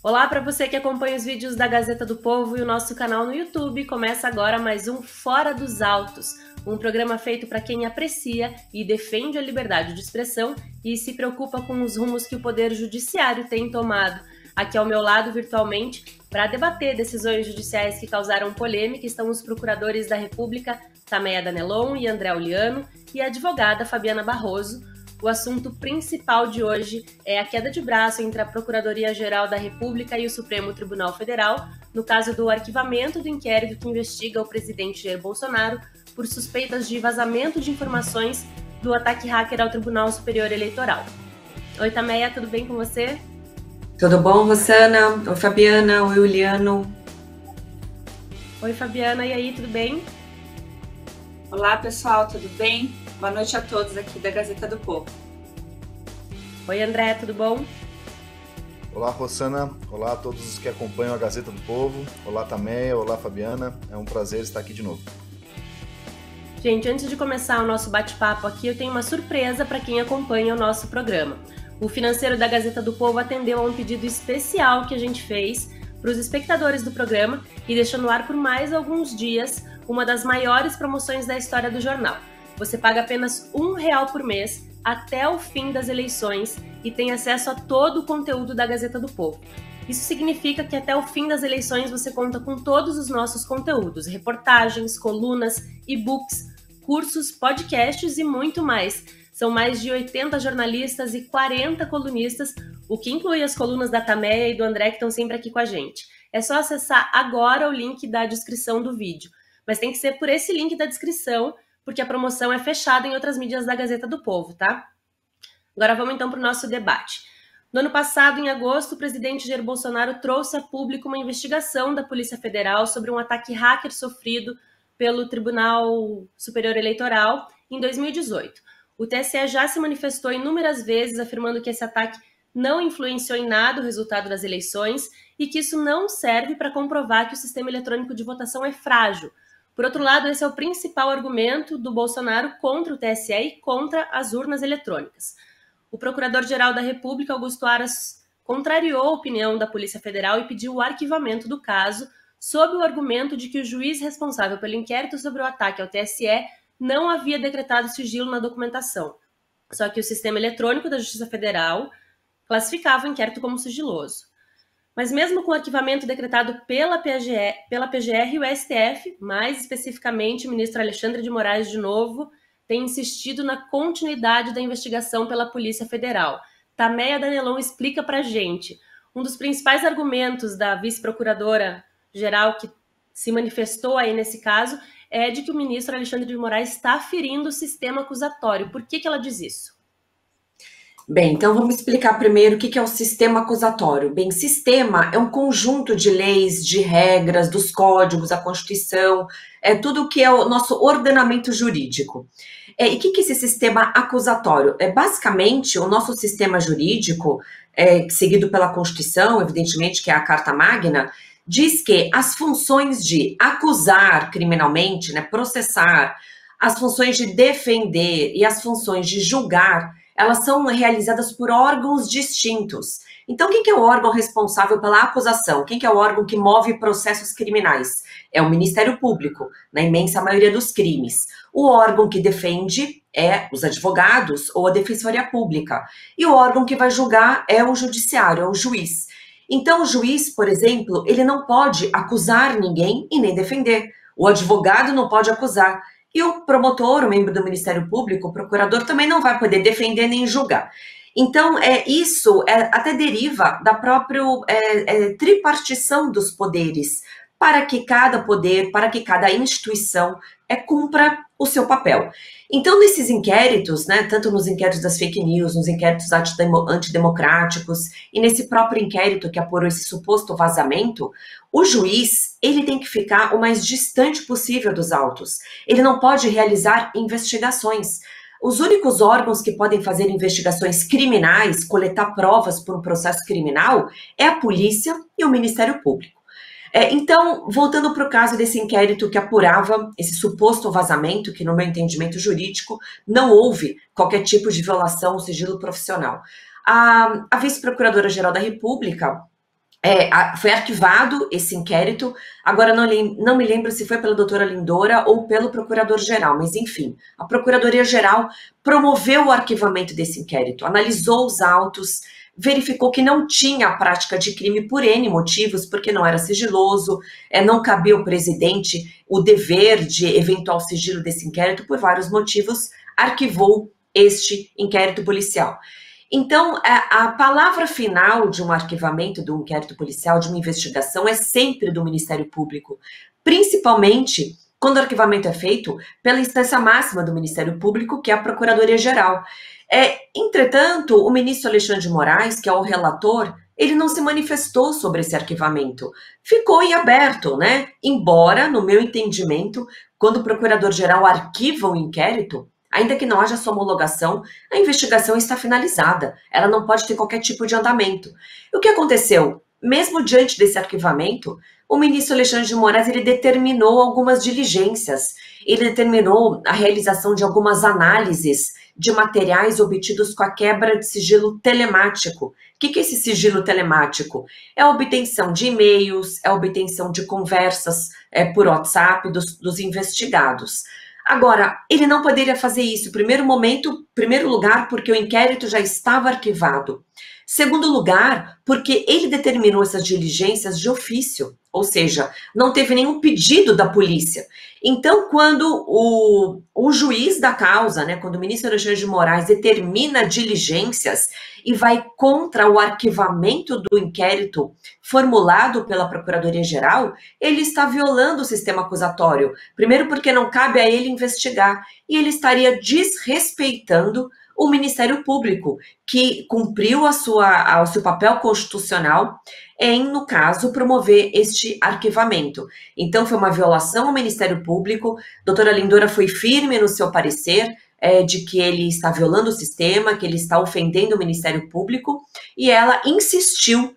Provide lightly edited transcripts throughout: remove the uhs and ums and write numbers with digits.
Olá para você que acompanha os vídeos da Gazeta do Povo e o nosso canal no YouTube. Começa agora mais um Fora dos Autos, um programa feito para quem aprecia e defende a liberdade de expressão e se preocupa com os rumos que o Poder Judiciário tem tomado. Aqui ao meu lado, virtualmente, para debater decisões judiciais que causaram polêmica, estão os procuradores da República, Tameia Danelon e André Uliano, e a advogada Fabiana Barroso. O assunto principal de hoje é a queda de braço entre a Procuradoria-Geral da República e o Supremo Tribunal Federal, no caso do arquivamento do inquérito que investiga o presidente Jair Bolsonaro por suspeitas de vazamento de informações do ataque hacker ao Tribunal Superior Eleitoral. Oi, Tameia, tudo bem com você? Tudo bom, Rosana? Oi, Fabiana. Oi, Uliano. Oi, Fabiana. E aí, tudo bem? Olá, pessoal, tudo bem? Boa noite a todos aqui da Gazeta do Povo. Oi, André, tudo bom? Olá, Rosana. Olá a todos os que acompanham a Gazeta do Povo. Olá, Tameia. Olá, Fabiana. É um prazer estar aqui de novo. Gente, antes de começar o nosso bate-papo aqui, eu tenho uma surpresa para quem acompanha o nosso programa. O financeiro da Gazeta do Povo atendeu a um pedido especial que a gente fez para os espectadores do programa e deixou no ar por mais alguns dias uma das maiores promoções da história do jornal. Você paga apenas R$1 por mês até o fim das eleições e tem acesso a todo o conteúdo da Gazeta do Povo. Isso significa que até o fim das eleições você conta com todos os nossos conteúdos, reportagens, colunas, e-books, cursos, podcasts e muito mais. São mais de 80 jornalistas e 40 colunistas, o que inclui as colunas da Tameia e do André que estão sempre aqui com a gente. É só acessar agora o link da descrição do vídeo. Mas tem que ser por esse link da descrição, porque a promoção é fechada em outras mídias da Gazeta do Povo, tá? Agora vamos então para o nosso debate. No ano passado, em agosto, o presidente Jair Bolsonaro trouxe a público uma investigação da Polícia Federal sobre um ataque hacker sofrido pelo Tribunal Superior Eleitoral em 2018. O TSE já se manifestou inúmeras vezes afirmando que esse ataque não influenciou em nada o resultado das eleições e que isso não serve para comprovar que o sistema eletrônico de votação é frágil. Por outro lado, esse é o principal argumento do Bolsonaro contra o TSE e contra as urnas eletrônicas. O Procurador-Geral da República, Augusto Aras, contrariou a opinião da Polícia Federal e pediu o arquivamento do caso, sob o argumento de que o juiz responsável pelo inquérito sobre o ataque ao TSE não havia decretado sigilo na documentação. Só que o sistema eletrônico da Justiça Federal classificava o inquérito como sigiloso. Mas mesmo com o arquivamento decretado pela PGR e o STF, mais especificamente o ministro Alexandre de Moraes, de novo, tem insistido na continuidade da investigação pela Polícia Federal. Tameia Danelon explica pra gente. Um dos principais argumentos da vice-procuradora-geral que se manifestou aí nesse caso é de que o ministro Alexandre de Moraes está ferindo o sistema acusatório. Por que ela diz isso? Bem, então vamos explicar primeiro o que é o sistema acusatório. Bem, sistema é um conjunto de leis, de regras, dos códigos, a Constituição, tudo o que é o nosso ordenamento jurídico. E o que é esse sistema acusatório? Basicamente, o nosso sistema jurídico, seguido pela Constituição, evidentemente, que é a Carta Magna, diz que as funções de acusar criminalmente, processar, as funções de defender e as funções de julgar, elas são realizadas por órgãos distintos. Então, quem que é o órgão responsável pela acusação? Quem que é o órgão que move processos criminais? É o Ministério Público, na imensa maioria dos crimes. O órgão que defende é os advogados ou a Defensoria Pública. E o órgão que vai julgar é o Judiciário, é o juiz. Então, o juiz, por exemplo, ele não pode acusar ninguém e nem defender. O advogado não pode acusar. E o promotor, o membro do Ministério Público, o procurador, também não vai poder defender nem julgar. Então, isso até deriva da própria tripartição dos poderes, para que cada poder, para que cada instituição cumpra o seu papel. Então, nesses inquéritos, tanto nos inquéritos das fake news, nos inquéritos antidemocráticos e nesse próprio inquérito que apurou esse suposto vazamento, o juiz, ele tem que ficar o mais distante possível dos autos. Ele não pode realizar investigações. Os únicos órgãos que podem fazer investigações criminais, coletar provas por um processo criminal, é a polícia e o Ministério Público. Então, voltando para o caso desse inquérito que apurava esse suposto vazamento, que no meu entendimento jurídico não houve qualquer tipo de violação ao sigilo profissional. A vice-procuradora-geral da República Foi arquivado esse inquérito, agora não me lembro se foi pela doutora Lindora ou pelo procurador-geral, mas enfim, a Procuradoria-Geral promoveu o arquivamento desse inquérito, analisou os autos, verificou que não tinha a prática de crime por N motivos, porque não era sigiloso, não cabia ao presidente o dever de eventual sigilo desse inquérito, por vários motivos, arquivou este inquérito policial. Então, a palavra final de um arquivamento do inquérito policial, de uma investigação, é sempre do Ministério Público, principalmente quando o arquivamento é feito pela instância máxima do Ministério Público, que é a Procuradoria-Geral. Entretanto, o ministro Alexandre de Moraes, que é o relator, ele não se manifestou sobre esse arquivamento. Ficou em aberto, né? Embora, no meu entendimento, quando o Procurador-Geral arquiva o inquérito, ainda que não haja sua homologação, a investigação está finalizada. Ela não pode ter qualquer tipo de andamento. E o que aconteceu? Mesmo diante desse arquivamento, o ministro Alexandre de Moraes ele determinou algumas diligências. Ele determinou a realização de algumas análises de materiais obtidos com a quebra de sigilo telemático. O que é esse sigilo telemático? É a obtenção de e-mails, é a obtenção de conversas por WhatsApp dos investigados. Agora, ele não poderia fazer isso, primeiro lugar, porque o inquérito já estava arquivado. Segundo lugar, porque ele determinou essas diligências de ofício, ou seja, não teve nenhum pedido da polícia. Então, quando o juiz da causa, né, quando o ministro Alexandre de Moraes determina diligências e vai contra o arquivamento do inquérito formulado pela Procuradoria-Geral, ele está violando o sistema acusatório. Primeiro porque não cabe a ele investigar, e ele estaria desrespeitando o Ministério Público, que cumpriu o seu papel constitucional em, no caso, promover este arquivamento. Então, foi uma violação ao Ministério Público. Doutora Lindora foi firme no seu parecer de que ele está violando o sistema, que ele está ofendendo o Ministério Público, e ela insistiu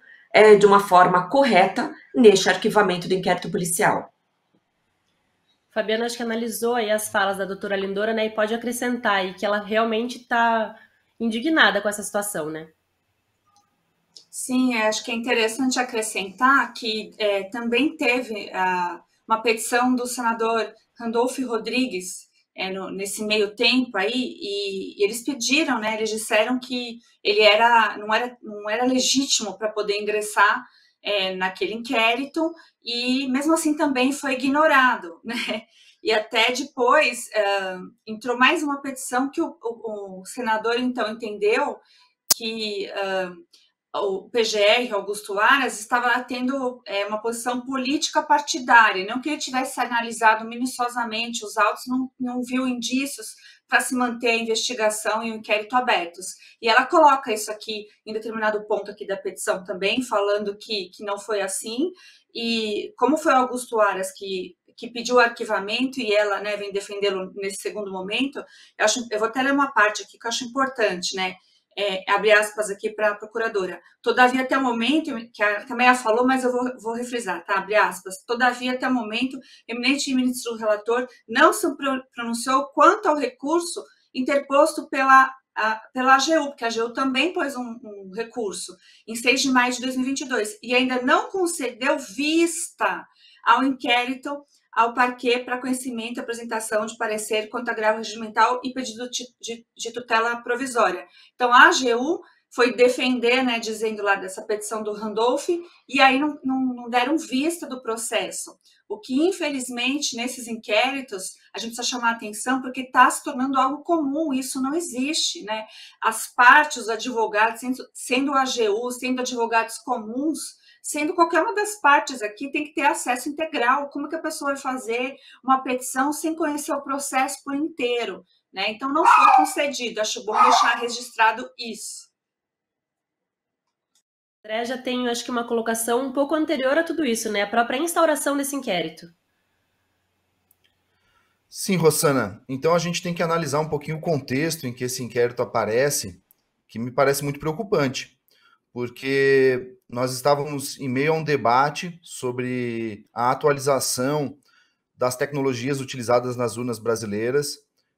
de uma forma correta neste arquivamento do inquérito policial. Fabiana, acho que analisou aí as falas da doutora Lindora, né, e pode acrescentar aí que ela realmente está indignada com essa situação, né? Sim, acho que é interessante acrescentar que também teve uma petição do senador Randolfo Rodrigues nesse meio tempo aí, e eles pediram, né, eles disseram que ele não era legítimo para poder ingressar naquele inquérito, e mesmo assim também foi ignorado, né? E até depois entrou mais uma petição que o senador então entendeu que o PGR, Augusto Aras, estava tendo uma posição política partidária, não que ele tivesse analisado minuciosamente os autos, não viu indícios para se manter a investigação e o inquérito abertos. E ela coloca isso aqui em determinado ponto aqui da petição também, falando que não foi assim, e como foi Augusto Aras que pediu o arquivamento e ela, né, vem defendê-lo nesse segundo momento, eu vou até ler uma parte aqui que eu acho importante, né, abre aspas aqui para a procuradora. Todavia, até o momento, que a Meia falou, mas eu vou refrisar, tá? Abre aspas. Todavia, até o momento, o eminente ministro relator não se pronunciou quanto ao recurso interposto pela AGU, porque a AGU também pôs um recurso em 6 de maio de 2022 e ainda não concedeu vista ao inquérito ao parquê para conhecimento e apresentação de parecer contra agravo regimental e pedido de tutela provisória. Então, a AGU foi defender, né, dizendo lá dessa petição do Randolph, e aí não deram vista do processo. O que, infelizmente, nesses inquéritos, a gente precisa chamar a atenção, porque está se tornando algo comum, isso não existe, né? As partes, os advogados, sendo a AGU, sendo advogados comuns, sendo qualquer uma das partes aqui, tem que ter acesso integral. Como que a pessoa vai fazer uma petição sem conhecer o processo por inteiro, né? Então, não foi concedido. Acho bom deixar registrado isso. André já tem, acho que, uma colocação um pouco anterior a tudo isso, né? A própria instauração desse inquérito. Sim, Rossana. Então, a gente tem que analisar um pouquinho o contexto em que esse inquérito aparece, que me parece muito preocupante, porque nós estávamos em meio a um debate sobre a atualização das tecnologias utilizadas nas urnas brasileiras.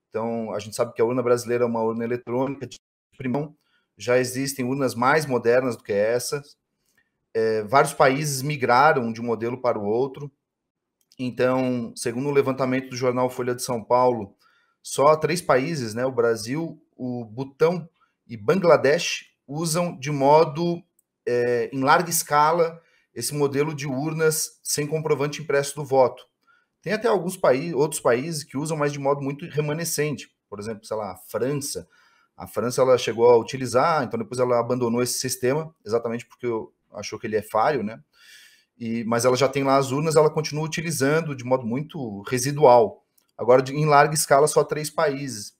Então, a gente sabe que a urna brasileira é uma urna eletrônica de primão, já existem urnas mais modernas do que essas, vários países migraram de um modelo para o outro. Então, segundo o levantamento do jornal Folha de São Paulo, só 3 países, né, o Brasil, o Butão e Bangladesh, usam de modo, em larga escala, esse modelo de urnas sem comprovante impresso do voto. Tem até alguns outros países que usam, mas de modo muito remanescente. Por exemplo, sei lá, a França. A França ela chegou a utilizar, então depois ela abandonou esse sistema, exatamente porque achou que ele é falho, né? Mas ela já tem lá as urnas, ela continua utilizando de modo muito residual. Agora, em larga escala, só 3 países.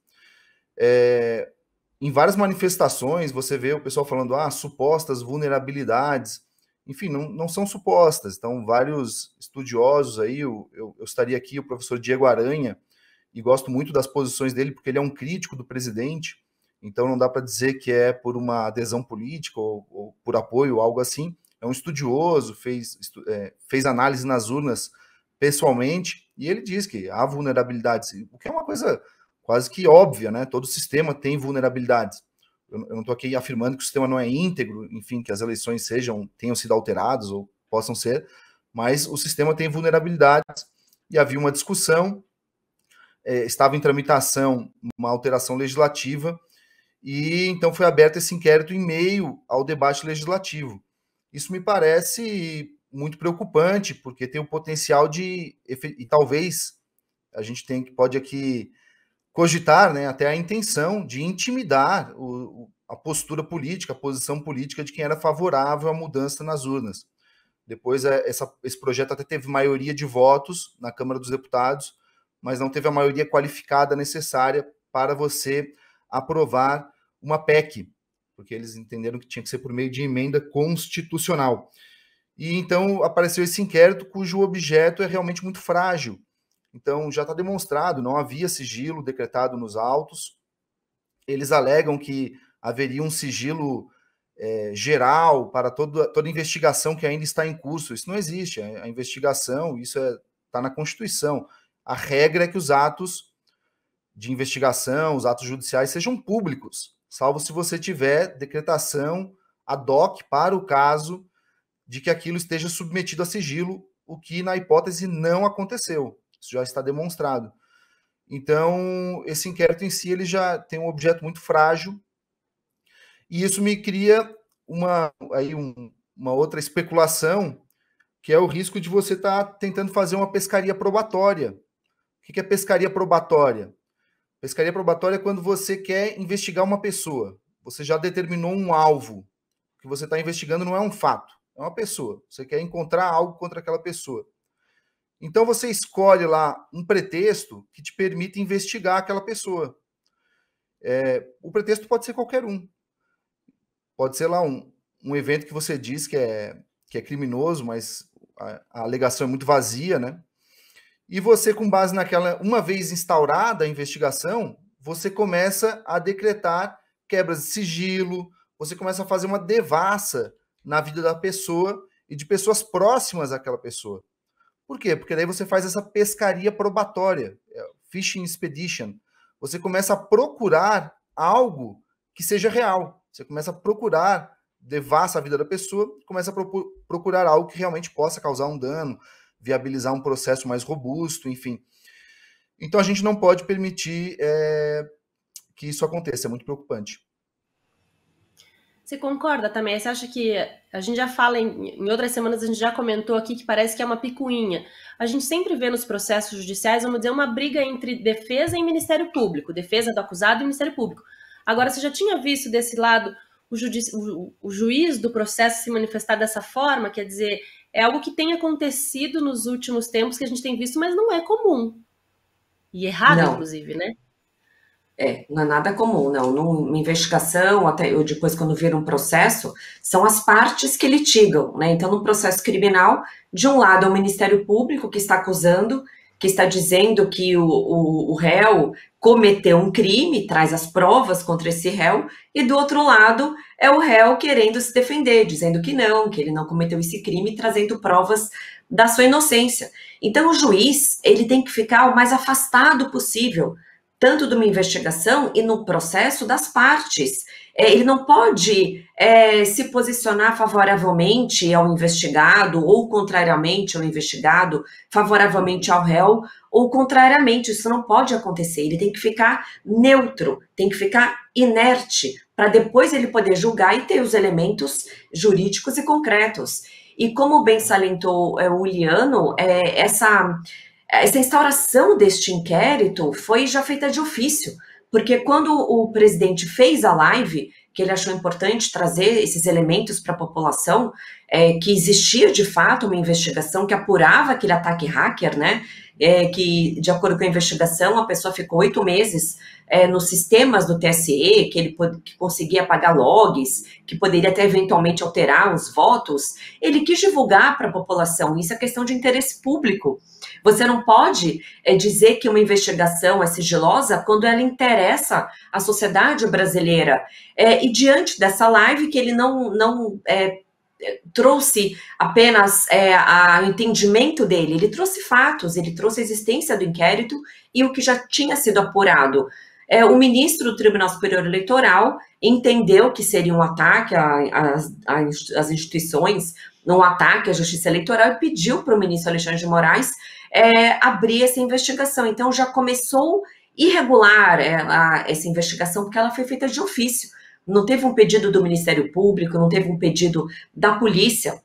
Em várias manifestações, você vê o pessoal falando, supostas vulnerabilidades. Enfim, não são supostas. Então, vários estudiosos aí, eu estaria aqui, o professor Diego Aranha, e gosto muito das posições dele, porque ele é um crítico do presidente, então não dá para dizer que é por uma adesão política ou por apoio, ou algo assim. É um estudioso, fez análise nas urnas pessoalmente, e ele diz que há vulnerabilidades, o que é uma coisa quase que óbvia, né? Todo sistema tem vulnerabilidades. Eu não estou aqui afirmando que o sistema não é íntegro, enfim, que as eleições tenham sido alteradas ou possam ser, mas o sistema tem vulnerabilidades, e havia uma discussão, estava em tramitação uma alteração legislativa, e então foi aberto esse inquérito em meio ao debate legislativo. Isso me parece muito preocupante, porque tem o potencial e talvez a gente pode aqui cogitar, né, até a intenção de intimidar a postura política, a posição política de quem era favorável à mudança nas urnas. Depois, esse projeto até teve maioria de votos na Câmara dos Deputados, mas não teve a maioria qualificada necessária para você aprovar uma PEC, porque eles entenderam que tinha que ser por meio de emenda constitucional. E então apareceu esse inquérito cujo objeto é realmente muito frágil. Então já está demonstrado, não havia sigilo decretado nos autos. Eles alegam que haveria um sigilo geral para toda investigação que ainda está em curso. Isso não existe. A investigação, isso está na Constituição. A regra é que os atos de investigação, os atos judiciais sejam públicos, salvo se você tiver decretação ad hoc para o caso de que aquilo esteja submetido a sigilo, o que, na hipótese, não aconteceu. Isso já está demonstrado. Então, esse inquérito em si ele já tem um objeto muito frágil, e isso me cria uma outra especulação, que é o risco de você estar tentando fazer uma pescaria probatória. O que é pescaria probatória? Pescaria probatória é quando você quer investigar uma pessoa. Você já determinou um alvo. O que você está investigando não é um fato, é uma pessoa. Você quer encontrar algo contra aquela pessoa. Então você escolhe lá um pretexto que te permite investigar aquela pessoa. O pretexto pode ser qualquer um. Pode ser lá um evento que você diz que é criminoso, mas a alegação é muito vazia, né? E você, com base naquela, uma vez instaurada a investigação, você começa a decretar quebras de sigilo, você começa a fazer uma devassa na vida da pessoa e de pessoas próximas àquela pessoa. Por quê? Porque daí você faz essa pescaria probatória, fishing expedition. Você começa a procurar algo que seja real. Você começa a procurar, devassa a vida da pessoa, começa a procurar algo que realmente possa causar um dano, viabilizar um processo mais robusto, enfim. Então a gente não pode permitir que isso aconteça, é muito preocupante. Você concorda também? Você acha que a gente já fala, em outras semanas a gente já comentou aqui que parece que é uma picuinha. A gente sempre vê nos processos judiciais, vamos dizer, uma briga entre defesa e Ministério Público, defesa do acusado e Ministério Público. Agora, você já tinha visto desse lado o juiz do processo se manifestar dessa forma? Quer dizer, é algo que tem acontecido nos últimos tempos, que a gente tem visto, mas não é comum. E errado, não. Inclusive, né? Não é nada comum, não. Numa investigação, até eu depois, quando vira um processo, são as partes que litigam, né? Então, no processo criminal, de um lado é o Ministério Público que está acusando, que está dizendo que o réu cometeu um crime, traz as provas contra esse réu, e do outro lado é o réu querendo se defender, dizendo que ele não cometeu esse crime, trazendo provas da sua inocência. Então, o juiz, ele tem que ficar o mais afastado possível tanto de uma investigação e no processo das partes. Ele não pode se posicionar favoravelmente ao investigado ou contrariamente ao investigado, favoravelmente ao réu ou contrariamente. Isso não pode acontecer. Ele tem que ficar neutro, tem que ficar inerte, para depois ele poder julgar e ter os elementos jurídicos e concretos. E como bem salientou o Uliano, essa instauração deste inquérito foi já feita de ofício, porque quando o presidente fez a live, que ele achou importante trazer esses elementos para a população, que existia de fato uma investigação que apurava aquele ataque hacker, né? Que, de acordo com a investigação, a pessoa ficou 8 meses nos sistemas do TSE, que conseguia apagar logs, que poderia até eventualmente alterar os votos. Ele quis divulgar para a população. Isso é questão de interesse público. Você não pode dizer que uma investigação é sigilosa quando ela interessa à sociedade brasileira. E diante dessa live, que ele não trouxe apenas o entendimento dele, ele trouxe fatos, ele trouxe a existência do inquérito e o que já tinha sido apurado. O ministro do Tribunal Superior Eleitoral entendeu que seria um ataque às instituições, um ataque à justiça eleitoral, e pediu para o ministro Alexandre de Moraes abrir essa investigação. Então já começou irregular essa investigação, porque ela foi feita de ofício. Não teve um pedido do Ministério Público, não teve um pedido da polícia,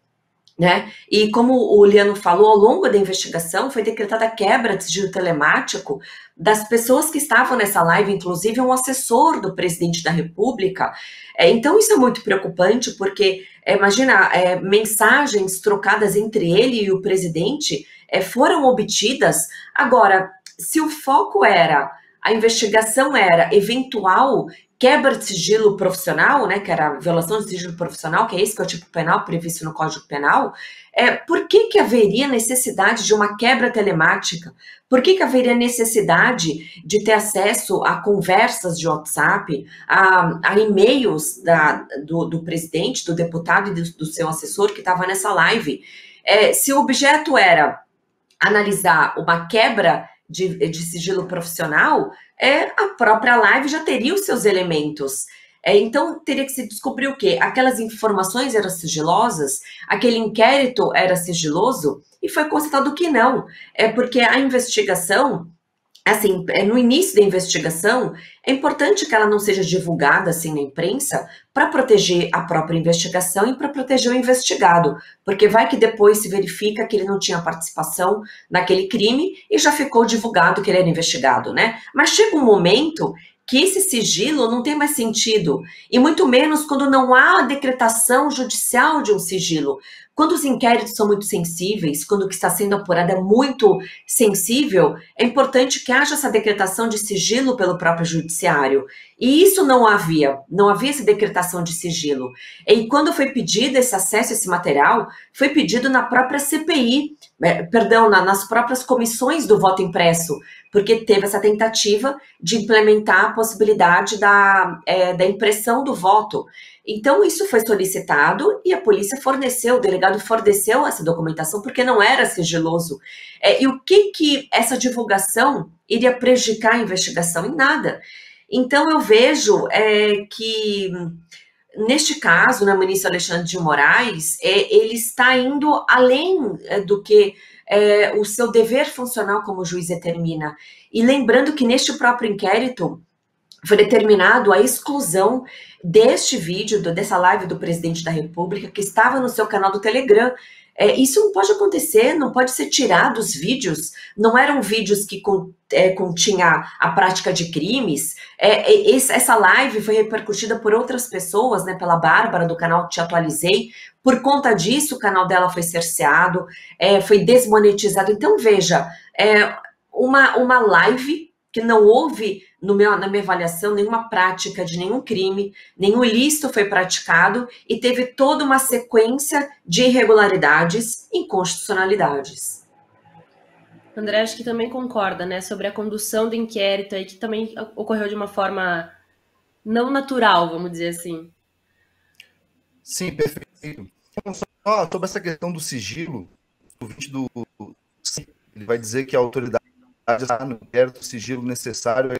né? E como o Liano falou, ao longo da investigação foi decretada a quebra de sigilo telemático das pessoas que estavam nessa live, inclusive um assessor do presidente da República. Então isso é muito preocupante, porque imagina, mensagens trocadas entre ele e o presidente foram obtidas. Agora, se o foco a investigação era eventual quebra de sigilo profissional, né, que era violação de sigilo profissional, que é esse que é o tipo penal previsto no Código Penal, por que haveria necessidade de uma quebra telemática? Por que haveria necessidade de ter acesso a conversas de WhatsApp, a e-mails do presidente, do deputado e do seu assessor que estava nessa live? Se o objeto era analisar uma quebra de sigilo profissional, a própria live já teria os seus elementos. Então, teria que se descobrir o quê? Aquelas informações eram sigilosas? Aquele inquérito era sigiloso? E foi constatado que não. Porque a investigação, assim, no início da investigação, é importante que ela não seja divulgada assim na imprensa para proteger a própria investigação e para proteger o investigado, porque vai que depois se verifica que ele não tinha participação naquele crime e já ficou divulgado que ele era investigado, né? Mas chega um momento que esse sigilo não tem mais sentido, e muito menos quando não há a decretação judicial de um sigilo. Quando os inquéritos são muito sensíveis, quando o que está sendo apurado é muito sensível, é importante que haja essa decretação de sigilo pelo próprio judiciário. E isso não havia essa decretação de sigilo. E quando foi pedido esse acesso a esse material, foi pedido na própria CPI, nas próprias comissões do voto impresso, porque teve essa tentativa de implementar a possibilidade da impressão do voto. Então, isso foi solicitado e a polícia forneceu, o delegado forneceu essa documentação porque não era sigiloso. E o que essa divulgação iria prejudicar a investigação? Em nada. Então, eu vejo que, neste caso, o ministro Alexandre de Moraes, ele está indo além do que o seu dever funcional como juiz determina. E lembrando que neste próprio inquérito foi determinado a exclusão deste vídeo, dessa live do presidente da República, que estava no seu canal do Telegram. Isso não pode acontecer, não pode ser tirado os vídeos, não eram vídeos que continha a prática de crimes. Essa live foi repercutida por outras pessoas, né, pela Bárbara do canal Te Atualizei. Por conta disso, o canal dela foi cerceado, foi desmonetizado. Então, veja, uma live que não houve, na minha avaliação, nenhuma prática de nenhum crime, nenhum ilícito foi praticado e teve toda uma sequência de irregularidades e inconstitucionalidades. André, acho que também concorda, né, sobre a condução do inquérito aí, que também ocorreu de uma forma não natural, vamos dizer assim. Sim, perfeito. Só sobre essa questão do sigilo, o 20 ele vai dizer que a autoridade está no inquérito, o sigilo necessário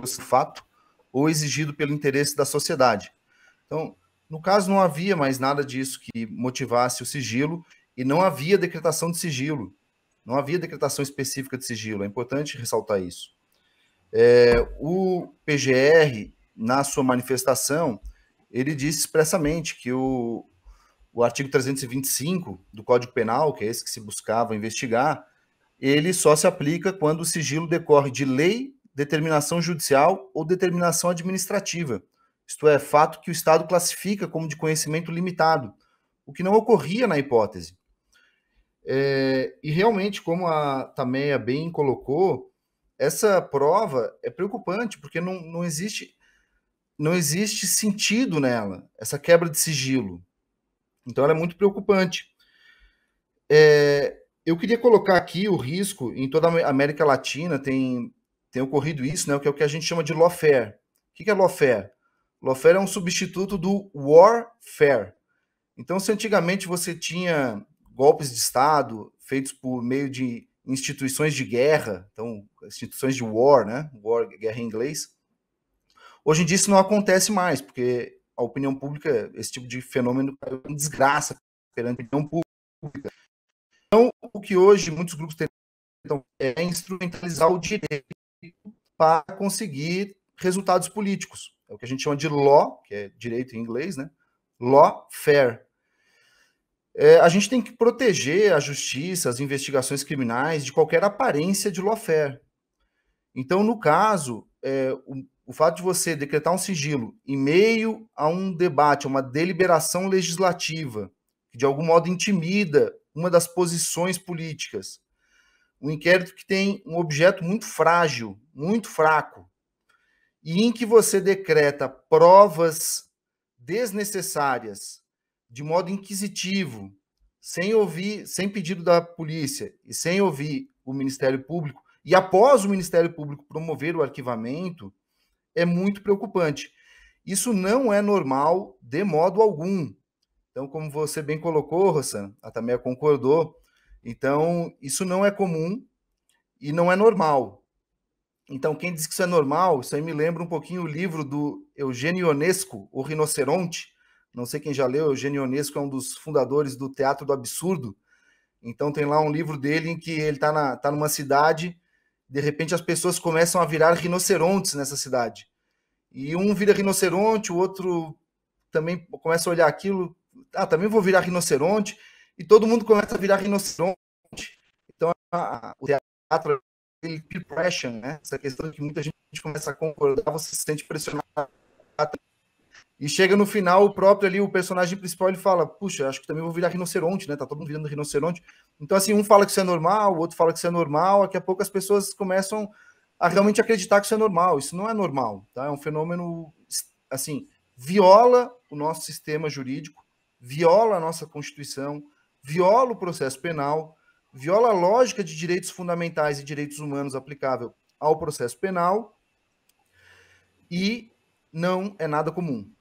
esse fato ou exigido pelo interesse da sociedade. Então, no caso, não havia mais nada disso que motivasse o sigilo e não havia decretação de sigilo. Não havia decretação específica de sigilo. É importante ressaltar isso. O PGR, na sua manifestação, ele disse expressamente que o artigo 325 do Código Penal, que é esse que se buscava investigar, ele só se aplica quando o sigilo decorre de lei, determinação judicial ou determinação administrativa. Isto é, fato que o Estado classifica como de conhecimento limitado, o que não ocorria na hipótese. E realmente, como a Tameia bem colocou, essa prova é preocupante, porque não existe sentido nela, essa quebra de sigilo. Então, ela é muito preocupante. Eu queria colocar aqui o risco, em toda a América Latina tem ocorrido isso, né, que é o que a gente chama de lawfare. O que é lawfare? Lawfare é um substituto do warfare. Então, se antigamente você tinha golpes de Estado feitos por meio de instituições de guerra, então, instituições de war, né? War, guerra em inglês. Hoje em dia isso não acontece mais, porque a opinião pública, esse tipo de fenômeno é uma desgraça perante a opinião pública. Então, o que hoje muitos grupos tentam é instrumentalizar o direito para conseguir resultados políticos. É o que a gente chama de law, que é direito em inglês, né? Lawfare. A gente tem que proteger a justiça, as investigações criminais de qualquer aparência de lawfare. Então, no caso, o fato de você decretar um sigilo em meio a um debate, a uma deliberação legislativa, que de algum modo intimida uma das posições políticas, um inquérito que tem um objeto muito frágil, muito fraco, e em que você decreta provas desnecessárias, de modo inquisitivo, sem pedido da polícia e sem ouvir o Ministério Público, e após o Ministério Público promover o arquivamento, é muito preocupante. Isso não é normal de modo algum. Então, como você bem colocou, Rossana, a Tameia concordou, então isso não é comum e não é normal. Então, quem diz que isso é normal, isso aí me lembra um pouquinho o livro do Eugênio Ionesco, O Rinoceronte. Não sei quem já leu, Eugênio Ionesco é um dos fundadores do Teatro do Absurdo. Então tem lá um livro dele em que ele tá numa cidade, de repente as pessoas começam a virar rinocerontes nessa cidade. E um vira rinoceronte, o outro também começa a olhar aquilo, também vou virar rinoceronte, e todo mundo começa a virar rinoceronte. Então o teatro, ele peer pressure, né? Essa questão que muita gente começa a concordar, você se sente pressionado. E chega no final, o próprio ali, o personagem principal, ele fala, puxa, acho que também vou virar rinoceronte, né? Tá todo mundo virando rinoceronte. Então, assim, um fala que isso é normal, o outro fala que isso é normal, daqui a pouco as pessoas começam a realmente acreditar que isso é normal. Isso não é normal, tá? É um fenômeno, assim, viola o nosso sistema jurídico, viola a nossa Constituição, viola o processo penal, viola a lógica de direitos fundamentais e direitos humanos aplicável ao processo penal e não é nada comum.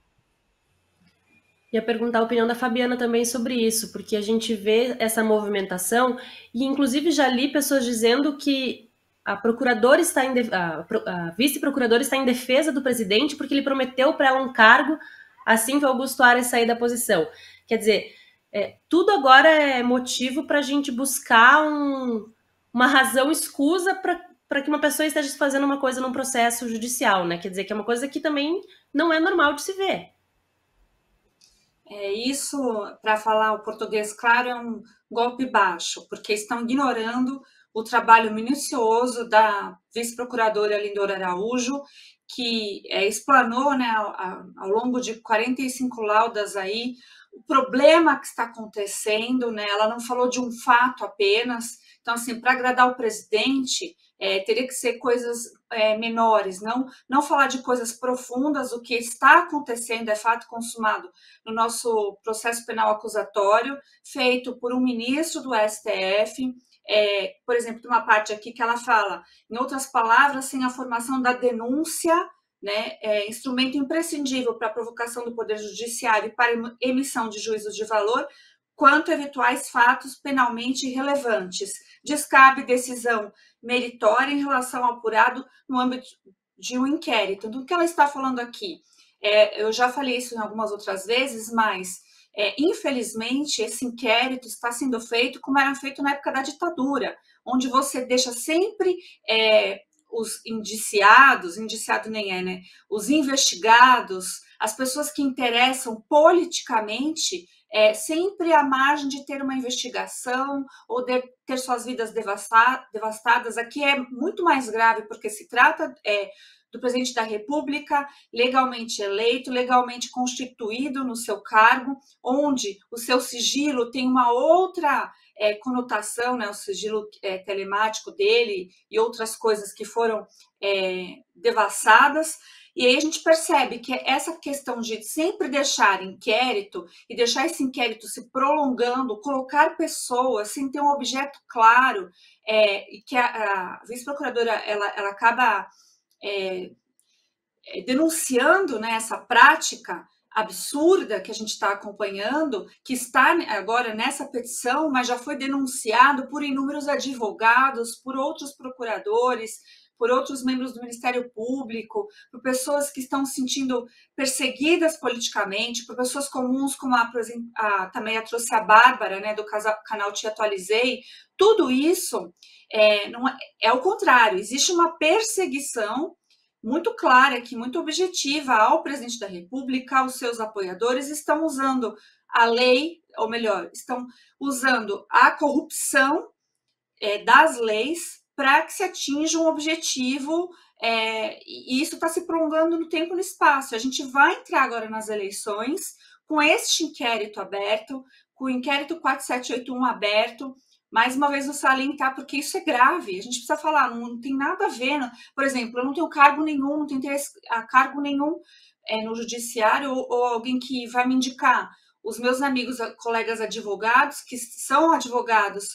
Ia perguntar a opinião da Fabiana também sobre isso, porque a gente vê essa movimentação e, inclusive, já li pessoas dizendo que a procuradora a vice-procuradora está em defesa do presidente porque ele prometeu para ela um cargo assim que Augusto Aras sair da posição. Quer dizer, tudo agora é motivo para a gente buscar uma razão escusa para que uma pessoa esteja fazendo uma coisa num processo judicial, né? Quer dizer, que é uma coisa que também não é normal de se ver. Isso, para falar o português claro, é um golpe baixo, porque estão ignorando o trabalho minucioso da vice-procuradora Lindora Araújo, que explanou, né, ao longo de 45 laudas aí, o problema que está acontecendo, né? Ela não falou de um fato apenas. Então, assim, para agradar o presidente, teria que ser coisas menores, não falar de coisas profundas. O que está acontecendo é fato consumado no nosso processo penal acusatório, feito por um ministro do STF. Por exemplo, tem uma parte aqui que ela fala, em outras palavras, sem a formação da denúncia, né, instrumento imprescindível para a provocação do Poder Judiciário e para a emissão de juízos de valor, quanto a eventuais fatos penalmente relevantes. Descabe decisão meritória em relação ao apurado no âmbito de um inquérito. Do que ela está falando aqui? Eu já falei isso em algumas outras vezes, mas infelizmente esse inquérito está sendo feito como era feito na época da ditadura, onde você deixa sempre os indiciados, indiciado nem é, né? Os investigados, as pessoas que interessam politicamente, sempre à margem de ter uma investigação ou de ter suas vidas devastadas. Aqui é muito mais grave, porque se trata do presidente da República, legalmente eleito, legalmente constituído no seu cargo, onde o seu sigilo tem uma outra conotação, né, o sigilo telemático dele e outras coisas que foram devassadas. E aí a gente percebe que essa questão de sempre deixar inquérito e deixar esse inquérito se prolongando, colocar pessoas sem ter um objeto claro, e que a vice-procuradora ela acaba denunciando, né, essa prática absurda que a gente está acompanhando, que está agora nessa petição, mas já foi denunciado por inúmeros advogados, por outros procuradores, por outros membros do Ministério Público, por pessoas que estão se sentindo perseguidas politicamente, por pessoas comuns, como também a trouxe a Bárbara, né, do canal Te Atualizei. Tudo isso não é o contrário, existe uma perseguição muito clara aqui, muito objetiva ao presidente da República, aos seus apoiadores, estão usando a lei, ou melhor, estão usando a corrupção das leis para que se atinja um objetivo, e isso está se prolongando no tempo e no espaço. A gente vai entrar agora nas eleições com este inquérito aberto, com o inquérito 4781 aberto. Mais uma vez, vou salientar, porque isso é grave. A gente precisa falar, não tem nada a ver. Por exemplo, eu não tenho cargo nenhum, não tenho interesse a cargo nenhum no judiciário, ou alguém que vai me indicar. Os meus amigos, colegas advogados, que são advogados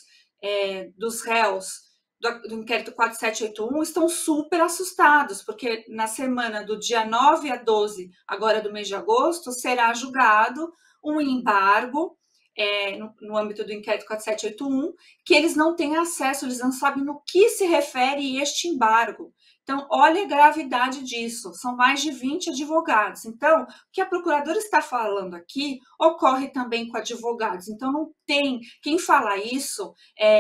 dos réus do inquérito 4781, estão super assustados, porque na semana do dia 9 a 12, agora do mês de agosto, será julgado um embargo no âmbito do inquérito 4781, que eles não têm acesso, eles não sabem no que se refere este embargo. Então, olha a gravidade disso, são mais de 20 advogados. Então, o que a procuradora está falando aqui ocorre também com advogados. Então, não tem, quem fala isso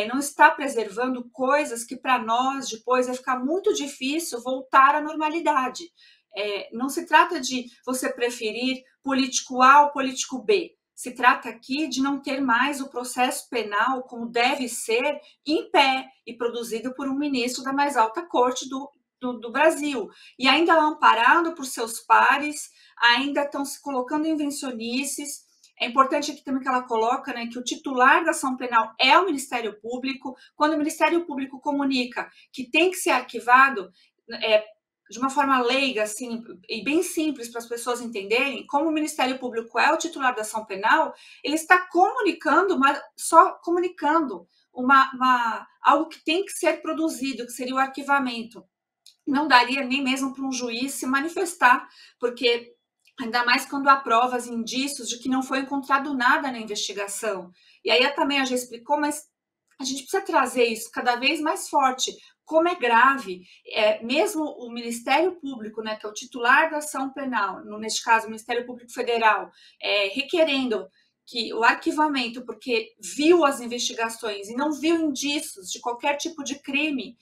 não está preservando coisas que para nós depois vai ficar muito difícil voltar à normalidade. Não se trata de você preferir político A ou político B. Se trata aqui de não ter mais o processo penal como deve ser em pé e produzido por um ministro da mais alta corte do Brasil. E ainda amparado por seus pares, ainda estão se colocando invencionices. É importante aqui também que ela coloca, né, que o titular da ação penal é o Ministério Público. Quando o Ministério Público comunica que tem que ser arquivado, de uma forma leiga, assim, e bem simples para as pessoas entenderem, como o Ministério Público é o titular da ação penal, ele está comunicando, mas só comunicando algo que tem que ser produzido, que seria o arquivamento. Não daria nem mesmo para um juiz se manifestar, porque ainda mais quando há provas e indícios de que não foi encontrado nada na investigação. E aí também a gente explicou, mas a gente precisa trazer isso cada vez mais forte, como é grave, mesmo o Ministério Público, né, que é o titular da ação penal, neste caso o Ministério Público Federal, requerendo que o arquivamento, porque viu as investigações e não viu indícios de qualquer tipo de crime,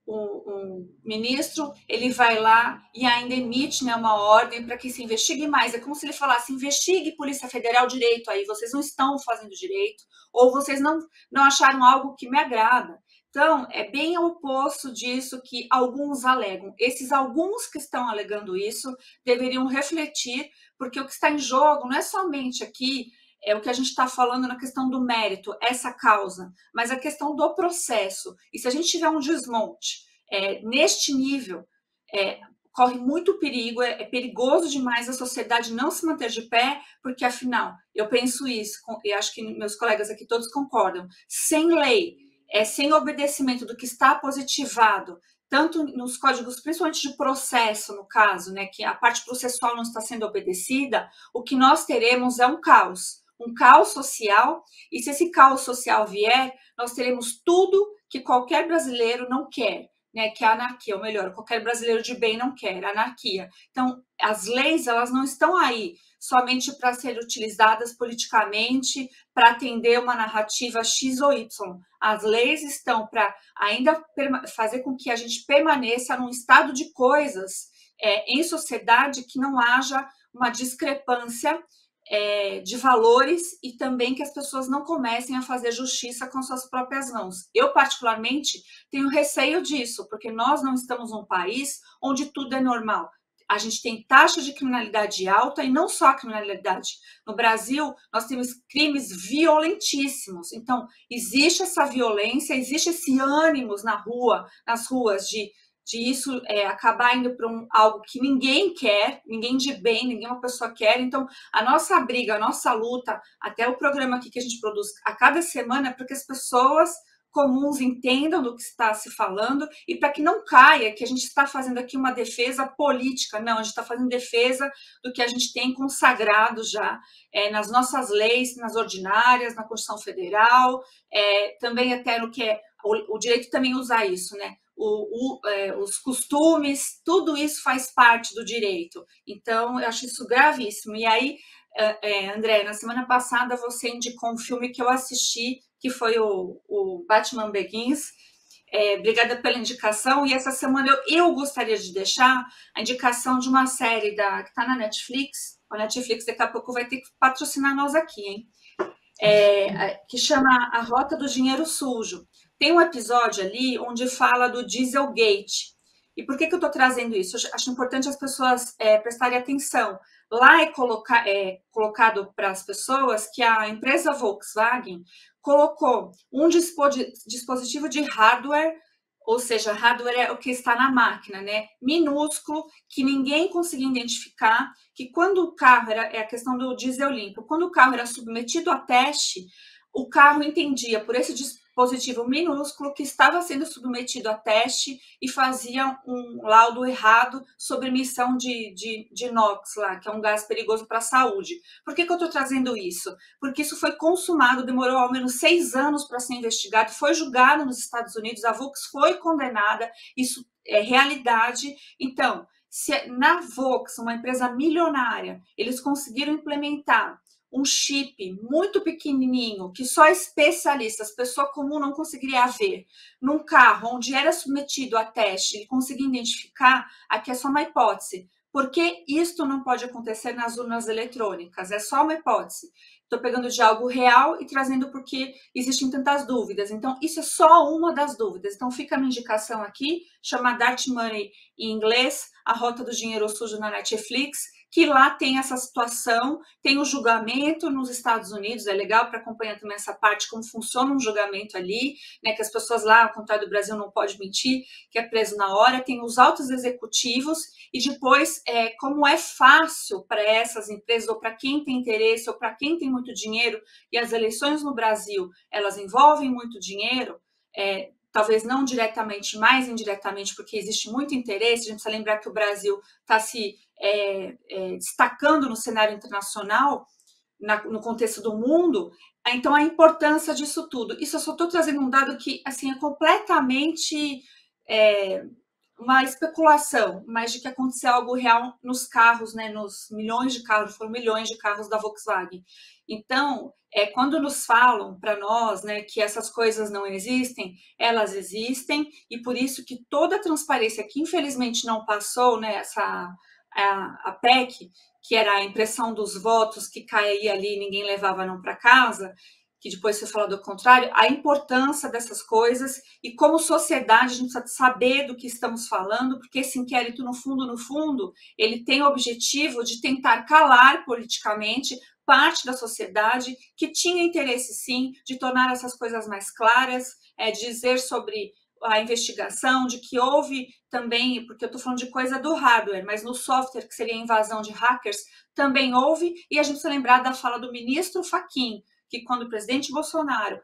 o ministro, ele vai lá e ainda emite, né, uma ordem para que se investigue mais. É como se ele falasse, investigue Polícia Federal direito aí, vocês não estão fazendo direito, ou vocês não acharam algo que me agrada. Então, é bem o oposto disso que alguns alegam. Esses alguns que estão alegando isso deveriam refletir, porque o que está em jogo não é somente aqui o que a gente está falando na questão do mérito, essa causa, mas a questão do processo. E se a gente tiver um desmonte neste nível, corre muito perigo, é perigoso demais a sociedade não se manter de pé, porque afinal, eu penso isso, e acho que meus colegas aqui todos concordam, sem lei, sem obedecimento do que está positivado, tanto nos códigos, principalmente de processo, no caso, né, que a parte processual não está sendo obedecida, o que nós teremos é um caos social, e se esse caos social vier, nós teremos tudo que qualquer brasileiro não quer. né, que é a anarquia, ou melhor, qualquer brasileiro de bem não quer, anarquia. Então, as leis, elas não estão aí somente para serem utilizadas politicamente, para atender uma narrativa X ou Y. As leis estão para ainda fazer com que a gente permaneça num estado de coisas em sociedade que não haja uma discrepância de valores e também que as pessoas não comecem a fazer justiça com suas próprias mãos. Eu, particularmente, tenho receio disso, porque nós não estamos num país onde tudo é normal. A gente tem taxa de criminalidade alta e não só a criminalidade. No Brasil, nós temos crimes violentíssimos. Então, existe essa violência, existe esse ânimo nas ruas de isso acabar indo para algo que ninguém quer, ninguém de bem, nenhuma pessoa quer. Então, a nossa briga, a nossa luta, até o programa aqui que a gente produz a cada semana, é para que as pessoas comuns entendam do que está se falando e para que não caia que a gente está fazendo aqui uma defesa política. Não, a gente está fazendo defesa do que a gente tem consagrado já nas nossas leis, nas ordinárias, na Constituição Federal, também até no que o direito também usa isso, né? Os costumes, tudo isso faz parte do direito. Então, eu acho isso gravíssimo. E aí, André, na semana passada você indicou um filme que eu assisti, que foi o Batman Begins. Obrigada pela indicação. E essa semana eu gostaria de deixar a indicação de uma série que está na Netflix. A Netflix daqui a pouco vai ter que patrocinar nós aqui, hein? Que chama A Rota do Dinheiro Sujo. Tem um episódio ali onde fala do Dieselgate. E por que eu estou trazendo isso? Eu acho importante as pessoas prestarem atenção. Lá é colocado para as pessoas que a empresa Volkswagen colocou um dispositivo de hardware, ou seja, hardware é o que está na máquina, né? Minúsculo, que ninguém conseguia identificar, que quando o carro é a questão do diesel limpo, quando o carro era submetido a teste, o carro entendia por esse dispositivo minúsculo que estava sendo submetido a teste e fazia um laudo errado sobre emissão de NOx lá, que é um gás perigoso para a saúde. Por que eu estou trazendo isso? Porque isso foi consumado, demorou ao menos 6 anos para ser investigado, foi julgado nos Estados Unidos, a Volks foi condenada, isso é realidade. Então, se na Volks, uma empresa milionária, eles conseguiram implementar um chip muito pequenininho, que só especialistas, pessoa comum não conseguiria ver, num carro onde era submetido a teste e conseguir identificar, aqui é só uma hipótese. Por que isto não pode acontecer nas urnas eletrônicas? É só uma hipótese. Estou pegando de algo real e trazendo porque existem tantas dúvidas. Então, isso é só uma das dúvidas. Então, fica a minha indicação aqui, chama Dark Money em inglês, A Rota do Dinheiro Sujo na Netflix, que lá tem essa situação, tem o julgamento nos Estados Unidos, é legal para acompanhar também essa parte, como funciona um julgamento ali, né, que as pessoas lá, ao contrário do Brasil, não pode mentir, que é preso na hora, tem os altos executivos, e depois, como é fácil para essas empresas, ou para quem tem interesse, ou para quem tem muito dinheiro, e as eleições no Brasil, elas envolvem muito dinheiro, talvez não diretamente, mais indiretamente, porque existe muito interesse. A gente precisa lembrar que o Brasil está se destacando no cenário internacional, no contexto do mundo. Então, a importância disso tudo. Isso eu só estou trazendo um dado que assim, é completamente uma especulação, mas de que aconteceu algo real nos carros, né, nos milhões de carros, foram milhões de carros da Volkswagen. Então, quando nos falam para nós, né, que essas coisas não existem, elas existem, e por isso que toda a transparência que infelizmente não passou, né, a PEC, que era a impressão dos votos que caía ali e ninguém levava não para casa, que depois você falou do contrário, a importância dessas coisas e como sociedade a gente precisa saber do que estamos falando, porque esse inquérito, no fundo, ele tem o objetivo de tentar calar politicamente parte da sociedade que tinha interesse, sim, de tornar essas coisas mais claras, dizer sobre a investigação, de que houve também, porque eu estou falando de coisa do hardware, mas no software, que seria a invasão de hackers, também houve, e a gente precisa lembrar da fala do ministro Fachin, que quando o presidente Bolsonaro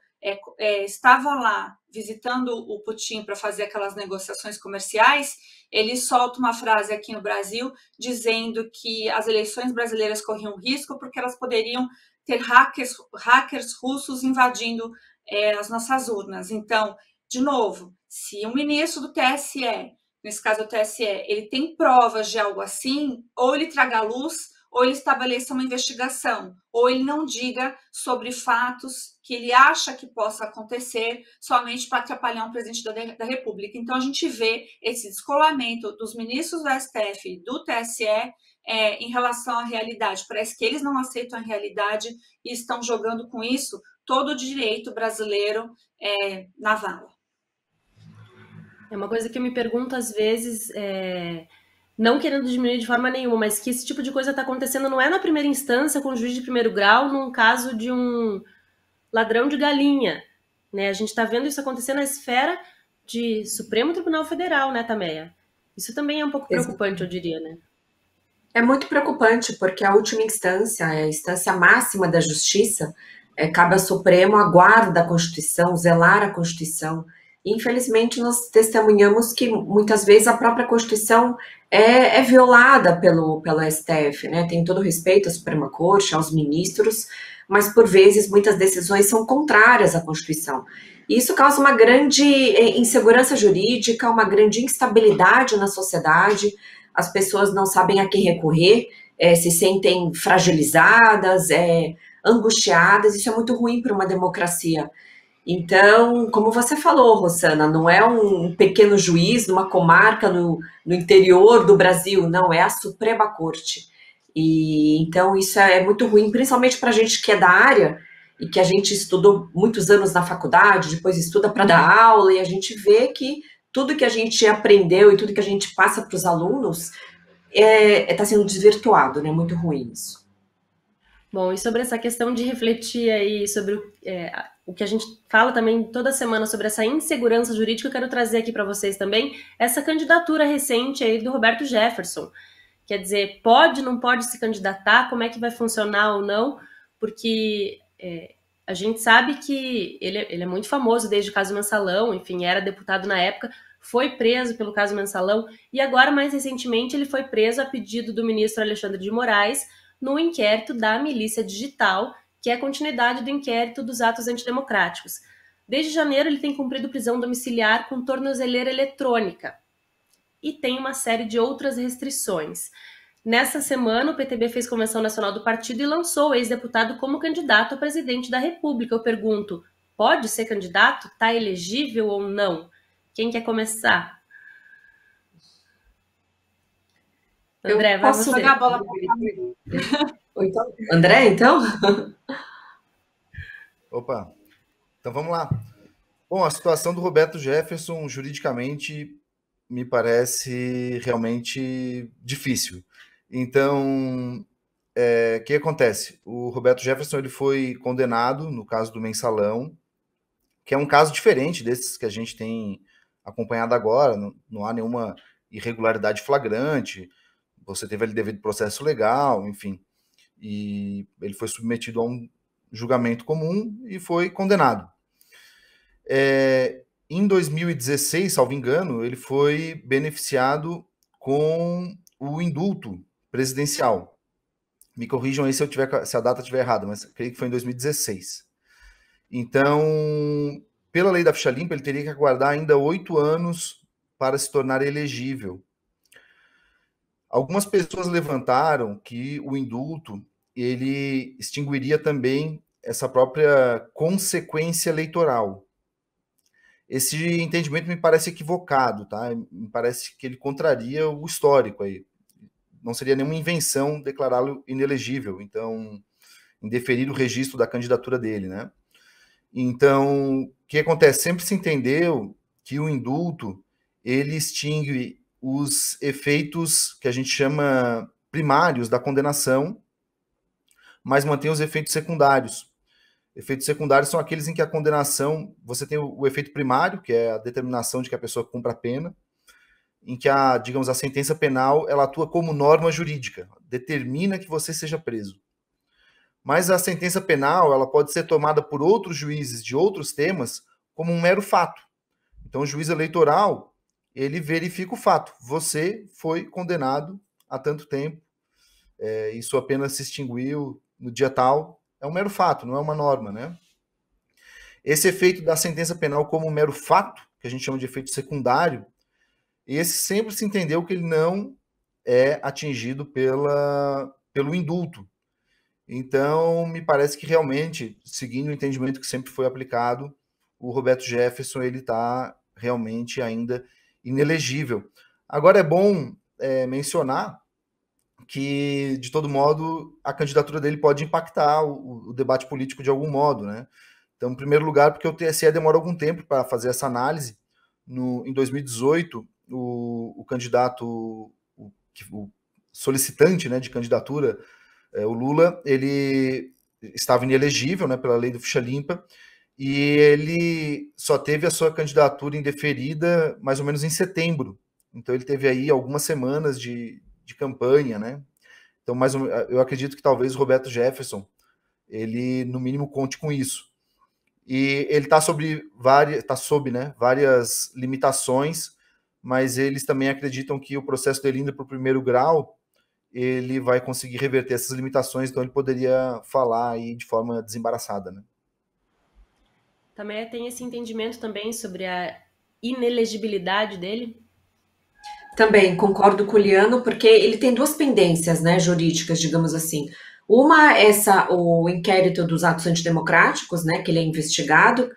estava lá visitando o Putin para fazer aquelas negociações comerciais, ele solta uma frase aqui no Brasil dizendo que as eleições brasileiras corriam risco porque elas poderiam ter hackers russos invadindo as nossas urnas. Então, de novo, se um ministro do TSE, nesse caso o TSE, ele tem provas de algo assim, ou ele traga à luz, ou ele estabeleça uma investigação, ou ele não diga sobre fatos que ele acha que possa acontecer somente para atrapalhar um presidente da República. Então, a gente vê esse descolamento dos ministros do STF e do TSE em relação à realidade. Parece que eles não aceitam a realidade e estão jogando com isso todo o direito brasileiro na vala. É uma coisa que eu me pergunto às vezes, não querendo diminuir de forma nenhuma, mas que esse tipo de coisa está acontecendo não é na primeira instância com o juiz de primeiro grau, num caso de um ladrão de galinha, né? A gente está vendo isso acontecer na esfera de Supremo Tribunal Federal, né, Tameia? Isso também é um pouco preocupante, eu diria, né? É muito preocupante, porque a última instância, a instância máxima da justiça, cabe ao Supremo a guarda da Constituição, zelar a Constituição. E, infelizmente, nós testemunhamos que, muitas vezes, a própria Constituição é violada pelo STF, né? Tem todo o respeito à Suprema Corte, aos ministros, mas, por vezes, muitas decisões são contrárias à Constituição. E isso causa uma grande insegurança jurídica, uma grande instabilidade na sociedade. As pessoas não sabem a quem recorrer, se sentem fragilizadas, angustiadas. Isso é muito ruim para uma democracia. Então, como você falou, Rosana, não é um pequeno juiz numa comarca no interior do Brasil, não, é a Suprema Corte. E então isso é muito ruim, principalmente para a gente que é da área e que a gente estudou muitos anos na faculdade, depois estuda para dar aula, e a gente vê que tudo que a gente aprendeu e tudo que a gente passa para os alunos está sendo desvirtuado, né? Muito ruim isso. Bom, e sobre essa questão de refletir aí sobre o que a gente fala também toda semana sobre essa insegurança jurídica, eu quero trazer aqui para vocês também essa candidatura recente aí do Roberto Jefferson. Quer dizer, pode, não pode se candidatar, como é que vai funcionar ou não, porque a gente sabe que ele é muito famoso desde o caso Mensalão, enfim, era deputado na época, foi preso pelo caso Mensalão, e agora, mais recentemente, ele foi preso a pedido do ministro Alexandre de Moraes no inquérito da Milícia Digital, que é a continuidade do inquérito dos atos antidemocráticos. Desde janeiro, ele tem cumprido prisão domiciliar com tornozeleira eletrônica e tem uma série de outras restrições. Nessa semana, o PTB fez convenção nacional do partido e lançou o ex-deputado como candidato a presidente da República. Eu pergunto, pode ser candidato? Está elegível ou não? Quem quer começar? André, vai você. Jogar a bola para então, André, então? Opa, então vamos lá. Bom, a situação do Roberto Jefferson, juridicamente, me parece realmente difícil. Então, o que acontece? O Roberto Jefferson ele foi condenado no caso do Mensalão, que é um caso diferente desses que a gente tem acompanhado agora, não há nenhuma irregularidade flagrante, você teve ali devido processo legal, enfim, e ele foi submetido a um julgamento comum e foi condenado. Em 2016, salvo engano, ele foi beneficiado com o indulto presidencial. Me corrijam aí se a data estiver errada, mas creio que foi em 2016. Então, pela lei da ficha limpa, ele teria que aguardar ainda 8 anos para se tornar elegível. Algumas pessoas levantaram que o indulto ele extinguiria também essa própria consequência eleitoral. Esse entendimento me parece equivocado, tá? Me parece que ele contraria o histórico aí. Não seria nenhuma invenção declará-lo inelegível, então indeferir o registro da candidatura dele, né? Então, o que acontece? Sempre se entendeu que o indulto ele extingue os efeitos que a gente chama primários da condenação, mas mantém os efeitos secundários. Efeitos secundários são aqueles em que a condenação, você tem o efeito primário, que é a determinação de que a pessoa cumpra a pena, em que a sentença penal, ela atua como norma jurídica, determina que você seja preso. Mas a sentença penal, ela pode ser tomada por outros juízes de outros temas como um mero fato. Então, o juiz eleitoral, ele verifica o fato. Você foi condenado há tanto tempo, e sua pena se extinguiu no dia tal. É um mero fato, não é uma norma, né? esse efeito da sentença penal como um mero fato, que a gente chama de efeito secundário, esse sempre se entendeu que ele não é atingido pelo indulto. Então, me parece que realmente, seguindo o entendimento que sempre foi aplicado, o Roberto Jefferson ele está realmente ainda inelegível. Agora é bom mencionar que, de todo modo, a candidatura dele pode impactar o debate político de algum modo, né? Então, em primeiro lugar, porque o TSE demora algum tempo para fazer essa análise. Em 2018, o candidato, o solicitante, né, de candidatura, o Lula, ele estava inelegível, né, pela lei do ficha limpa, e ele só teve a sua candidatura indeferida mais ou menos em setembro. Então ele teve aí algumas semanas de campanha, né? Então, eu acredito que talvez o Roberto Jefferson, ele no mínimo conte com isso. E ele está sob né, várias limitações, mas eles também acreditam que o processo dele indo para o primeiro grau, ele vai conseguir reverter essas limitações, então ele poderia falar aí de forma desembaraçada, né? Também tem esse entendimento também sobre a inelegibilidade dele? Também concordo com o Liano, porque ele tem duas pendências, né, jurídicas, digamos assim. Uma, o inquérito dos atos antidemocráticos, né, que ele é investigado,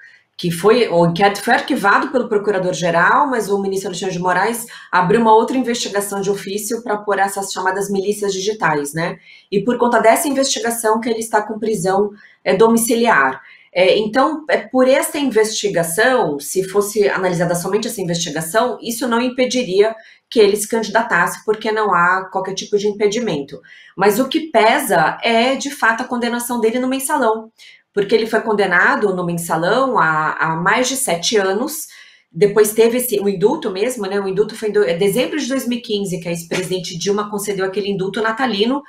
o inquérito foi arquivado pelo procurador-geral, mas o ministro Alexandre de Moraes abriu uma outra investigação de ofício para apurar essas chamadas milícias digitais, né? E por conta dessa investigação que ele está com prisão domiciliar. Então, por essa investigação, se fosse analisada somente essa investigação, isso não impediria que ele se candidatasse, porque não há qualquer tipo de impedimento. Mas o que pesa é, de fato, a condenação dele no mensalão, porque ele foi condenado no mensalão há mais de 7 anos, depois teve o indulto mesmo, né? O indulto foi em dezembro de 2015, que a ex-presidente Dilma concedeu aquele indulto natalino,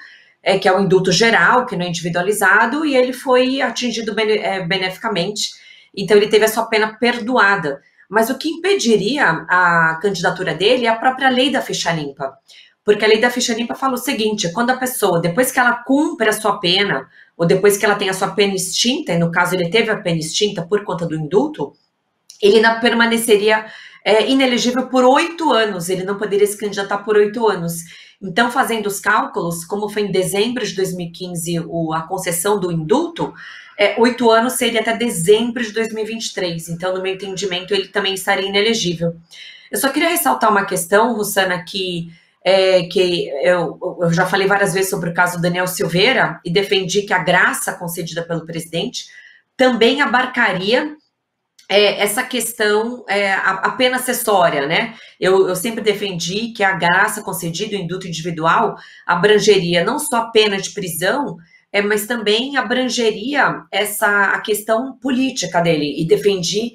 que é o indulto geral, que não é individualizado, e ele foi atingido beneficamente, então ele teve a sua pena perdoada. Mas o que impediria a candidatura dele é a própria lei da ficha limpa, porque a lei da ficha limpa fala o seguinte: quando a pessoa, depois que ela cumpre a sua pena, ou depois que ela tem a sua pena extinta, e no caso ele teve a pena extinta por conta do indulto, ele ainda permaneceria inelegível por 8 anos, ele não poderia se candidatar por 8 anos. Então, fazendo os cálculos, como foi em dezembro de 2015 a concessão do indulto, 8 anos seria até dezembro de 2023. Então, no meu entendimento, ele também estaria inelegível. Eu só queria ressaltar uma questão, Rossana, que eu já falei várias vezes sobre o caso do Daniel Silveira e defendi que a graça concedida pelo presidente também abarcaria essa questão, a pena acessória, né? Eu sempre defendi que a graça concedida, o indulto individual, abrangeria não só a pena de prisão, mas também abrangeria a questão política dele, e defendi,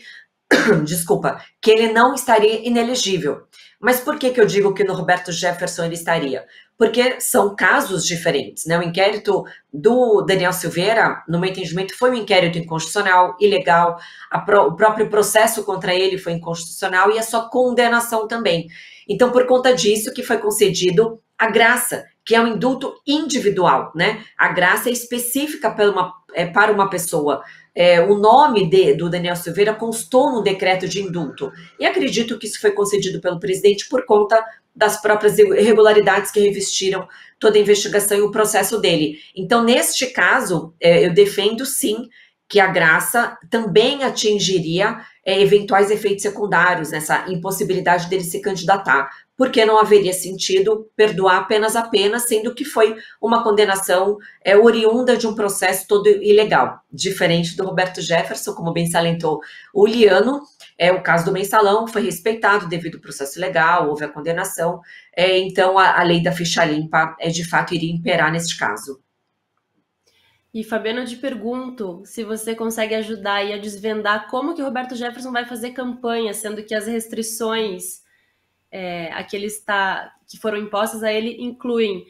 desculpa, que ele não estaria inelegível. Mas por que eu digo que no Roberto Jefferson ele estaria? Porque são casos diferentes, né? O inquérito do Daniel Silveira, no meu entendimento, foi um inquérito inconstitucional, ilegal, o próprio processo contra ele foi inconstitucional e a sua condenação também. Então, por conta disso que foi concedido a graça, que é um indulto individual, né? A graça é específica para uma pessoa. O nome do Daniel Silveira constou no decreto de indulto. E acredito que isso foi concedido pelo presidente por conta das próprias irregularidades que revestiram toda a investigação e o processo dele. Então, neste caso, eu defendo, sim, que a graça também atingiria eventuais efeitos secundários nessa impossibilidade dele se candidatar, porque não haveria sentido perdoar apenas a pena, sendo que foi uma condenação oriunda de um processo todo ilegal, diferente do Roberto Jefferson, como bem salientou o Liano. O caso do mensalão foi respeitado devido ao processo legal, houve a condenação, então a lei da ficha limpa de fato iria imperar neste caso. E Fabiana, eu te pergunto se você consegue ajudar aí a desvendar como que o Roberto Jefferson vai fazer campanha, sendo que as restrições que foram impostas a ele incluem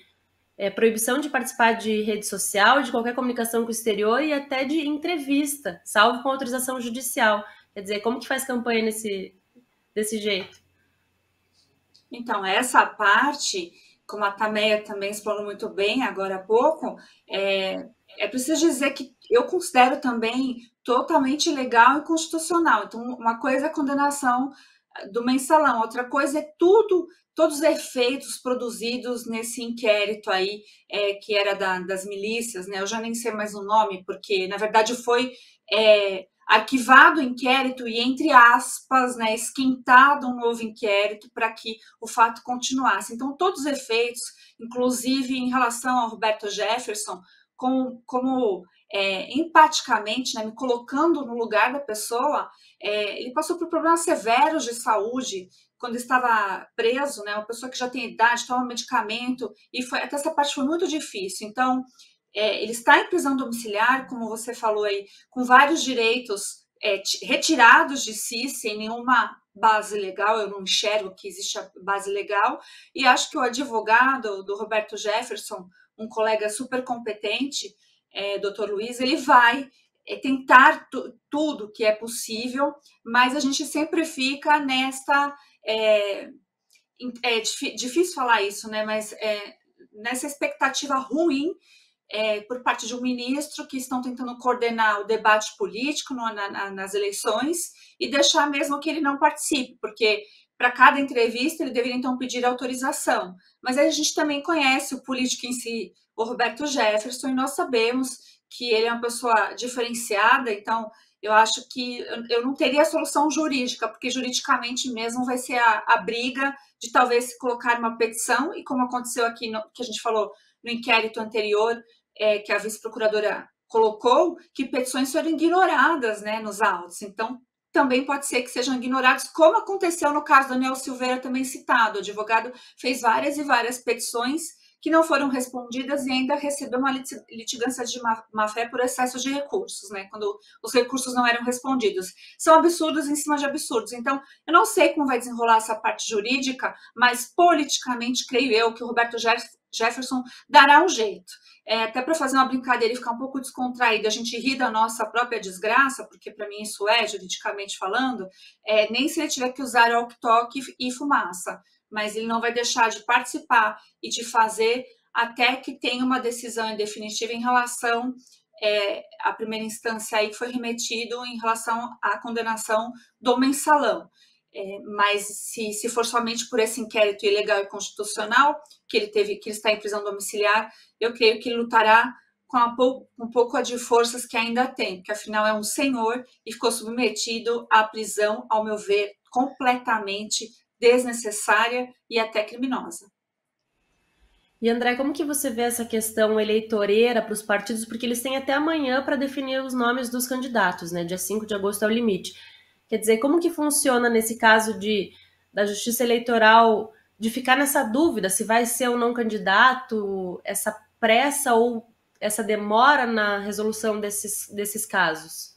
proibição de participar de rede social, de qualquer comunicação com o exterior e até de entrevista, salvo com autorização judicial. Quer dizer, como que faz campanha desse jeito? Então, essa parte, como a Tameia também explorou muito bem agora há pouco, é preciso dizer que eu considero também totalmente legal e constitucional. Então, uma coisa é a condenação do mensalão, outra coisa é todos os efeitos produzidos nesse inquérito aí, que era das milícias, né? Eu já nem sei mais o nome, porque, na verdade, foi arquivado o inquérito e, entre aspas, né, esquentado um novo inquérito para que o fato continuasse. Então, todos os efeitos, inclusive em relação ao Roberto Jefferson, como empaticamente, né, me colocando no lugar da pessoa, ele passou por problemas severos de saúde quando estava preso, né, uma pessoa que já tem idade, toma medicamento, e até essa parte foi muito difícil. Então, ele está em prisão domiciliar, como você falou aí, com vários direitos retirados de si, sem nenhuma base legal, eu não enxergo que existe a base legal, e acho que o advogado do Roberto Jefferson, um colega super competente, Dr. Luiz, ele vai tentar tudo que é possível, mas a gente sempre fica nesta... difícil falar isso, né? Mas nessa expectativa ruim por parte de um ministro que estão tentando coordenar o debate político nas eleições e deixar mesmo que ele não participe, porque para cada entrevista ele deveria então pedir autorização. Mas aí a gente também conhece o político em si, o Roberto Jefferson, e nós sabemos que ele é uma pessoa diferenciada, então eu acho que eu não teria solução jurídica, porque juridicamente mesmo vai ser a briga de talvez se colocar uma petição, e como aconteceu aqui, que a gente falou no inquérito anterior, que a vice-procuradora colocou, que petições foram ignoradas, né, nos autos. Então, também pode ser que sejam ignorados, como aconteceu no caso do Daniel Silveira, também citado. O advogado fez várias e várias petições que não foram respondidas e ainda recebeu uma litigância de má-fé por excesso de recursos, né, quando os recursos não eram respondidos. São absurdos em cima de absurdos. Então, eu não sei como vai desenrolar essa parte jurídica, mas politicamente, creio eu, que o Roberto Jefferson dará um jeito. Até para fazer uma brincadeira e ficar um pouco descontraído, a gente ri da nossa própria desgraça, porque para mim isso juridicamente falando, nem se ele tiver que usar walkie-talkie e fumaça, mas ele não vai deixar de participar e de fazer até que tenha uma decisão definitiva em relação à primeira instância aí que foi remetido em relação à condenação do mensalão. Mas se for somente por esse inquérito ilegal e constitucional que ele está em prisão domiciliar, eu creio que ele lutará com um pouco de forças que ainda tem, porque afinal é um senhor e ficou submetido à prisão, ao meu ver, completamente desnecessária e até criminosa. E André, como que você vê essa questão eleitoreira para os partidos? Porque eles têm até amanhã para definir os nomes dos candidatos, né? Dia 5 de agosto é o limite. Quer dizer, como que funciona nesse caso da Justiça Eleitoral de ficar nessa dúvida se vai ser ou não candidato, essa pressa ou essa demora na resolução desses casos?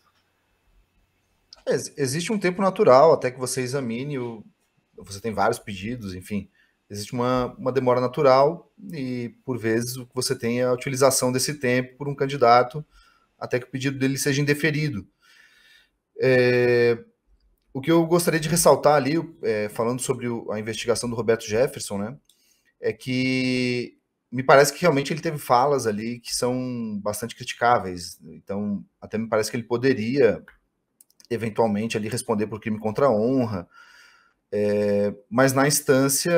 Existe um tempo natural até que você examine, você tem vários pedidos, enfim, existe uma demora natural e, por vezes, o que você tem é a utilização desse tempo por um candidato até que o pedido dele seja indeferido. O que eu gostaria de ressaltar ali, falando sobre a investigação do Roberto Jefferson, né, é que me parece que realmente ele teve falas ali que são bastante criticáveis. Então, até me parece que ele poderia, eventualmente, ali responder por crime contra a honra, mas na instância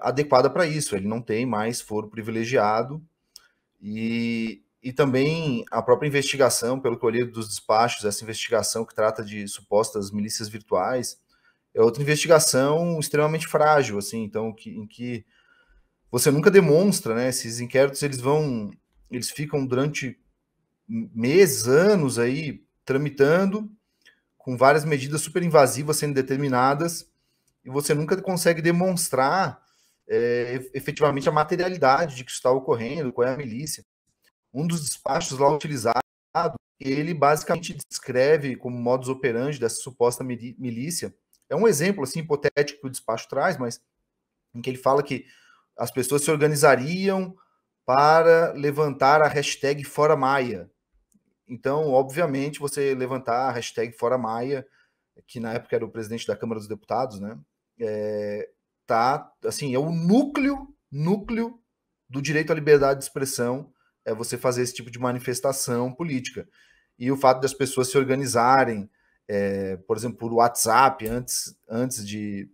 adequada para isso. Ele não tem mais foro privilegiado e também a própria investigação, pelo que eu li dos despachos, essa investigação que trata de supostas milícias virtuais, é outra investigação extremamente frágil, assim, então, em que você nunca demonstra, né? Esses inquéritos, eles ficam durante meses, anos aí, tramitando, com várias medidas super invasivas sendo determinadas, e você nunca consegue demonstrar efetivamente a materialidade de que isso está ocorrendo, qual é a milícia. Um dos despachos lá utilizado, ele basicamente descreve como modus operandi dessa suposta milícia. É um exemplo assim hipotético que o despacho traz, mas em que ele fala que as pessoas se organizariam para levantar a hashtag Fora Maia. Então, obviamente, você levantar a hashtag Fora Maia, que na época era o presidente da Câmara dos Deputados, né? Assim, é o núcleo do direito à liberdade de expressão é você fazer esse tipo de manifestação política. E o fato das pessoas se organizarem, por exemplo, por WhatsApp, antes de